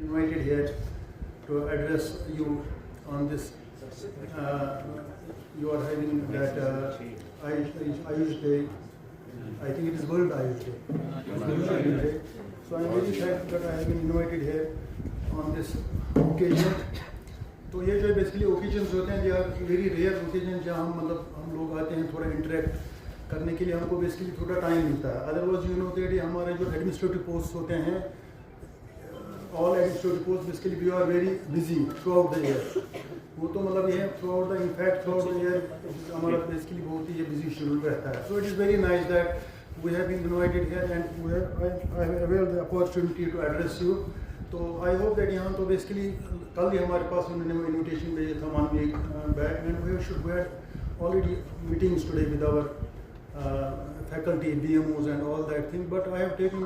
Invited here to address you on this. You are having that Ayush Day. I think it is World Ayush Day. So I am very thankful that I have been invited here on this occasion. तो ये जो basically occasions होते हैं, या very rare occasion जहाँ हम लोग आते हैं थोड़ा इंटरेक्ट करने के लिए, हमको बेसिकली थोड़ा टाइम मिलता है. अदरवाइज यू नो दैट हमारे जो एडमिनिस्ट्रेटिव पोस्ट होते हैं, all administrative post basically we are very busy through out the year. वो तो मतलब ये through out the in fact through out the year हमारा बेसिकली बहुत ही बिजी शेड्यूल रहता है. So it is very nice that we have been invited here and I have availed the opportunity to address you. तो I hope that यहाँ तो basically कल ही हमारे पास उन्होंने वो इन्विटेशन भेजा था 1 week back, and we should we had already meetings today with our faculty, DMOs and all that thing, but I have taken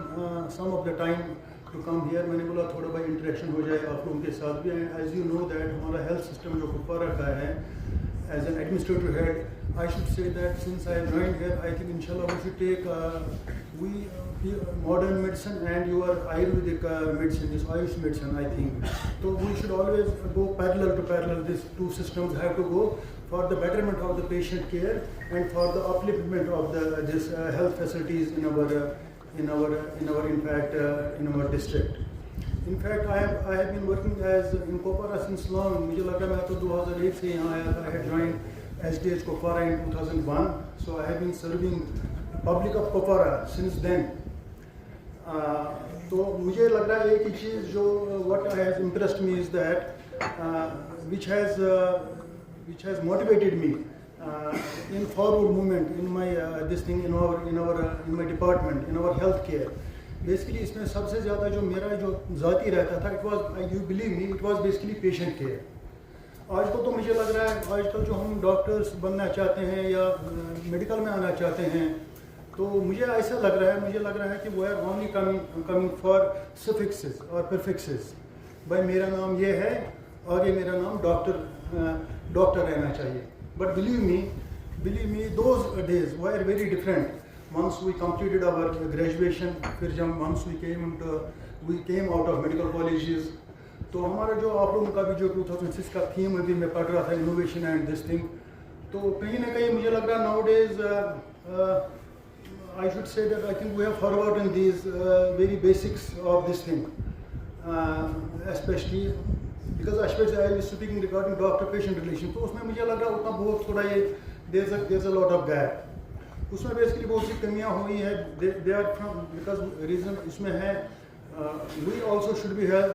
some of the time to come here. मैंने बोला थोड़ा भाई इंटरेक्शन हो जाए आप लोगों के साथ भी. And as you know that हमारा हेल्थ सिस्टम जो कुपवारा का है, as an administrative head, I should say that since I joined here, I think inshallah we should take modern medicine and your Ayurvedic medicine, this Ayush medicine, I think. So we should always go parallel to parallel. These two systems have to go for the betterment of the patient care and for the upliftment of this health facilities in our district. In fact, I have been working as in Kupwara since long. मुझे लगा मैं तो 2008 से यहाँ आया था. I had joined SDH Kupwara in 2001. So I have been serving public of Kupwara since then. तो मुझे लग रहा है एक ही चीज़ जो what has impressed me is that which has motivated me in forward movement in my this thing in my department, in our health care. Basically इसमें सबसे ज़्यादा जो मेरा जो ज़ाती रहता था, it was, you believe me, it was basically patient care. आजकल तो मुझे लग रहा है आजकल जो हम डॉक्टर्स बनना चाहते हैं या मेडिकल में आना चाहते हैं, तो मुझे ऐसा लग रहा है कि वो are only coming for suffixes और प्रीफिक्सेस. भाई मेरा नाम ये है और ये मेरा नाम डॉक्टर रहना चाहिए. But believe me those days were very different. Once we completed our graduation, फिर जब once we came out of medical colleges, तो हमारा जो आप लोगों का भी जो 2006 का थीम अभी मैं पढ़ रहा था, इनोवेशन एंड दिस थिंग, तो कहीं ना कहीं मुझे लग रहा है now days I should say that I think we have forgotten these very basics of this thing, especially I was speaking regarding doctor-patient relation. तो उसमें मुझे लग रहा है उतना बहुत थोड़ा ये there's a lot of gap. उसमें बेसिकली बहुत सी कमियाँ हुई है. They are from because reason इसमें है we also should be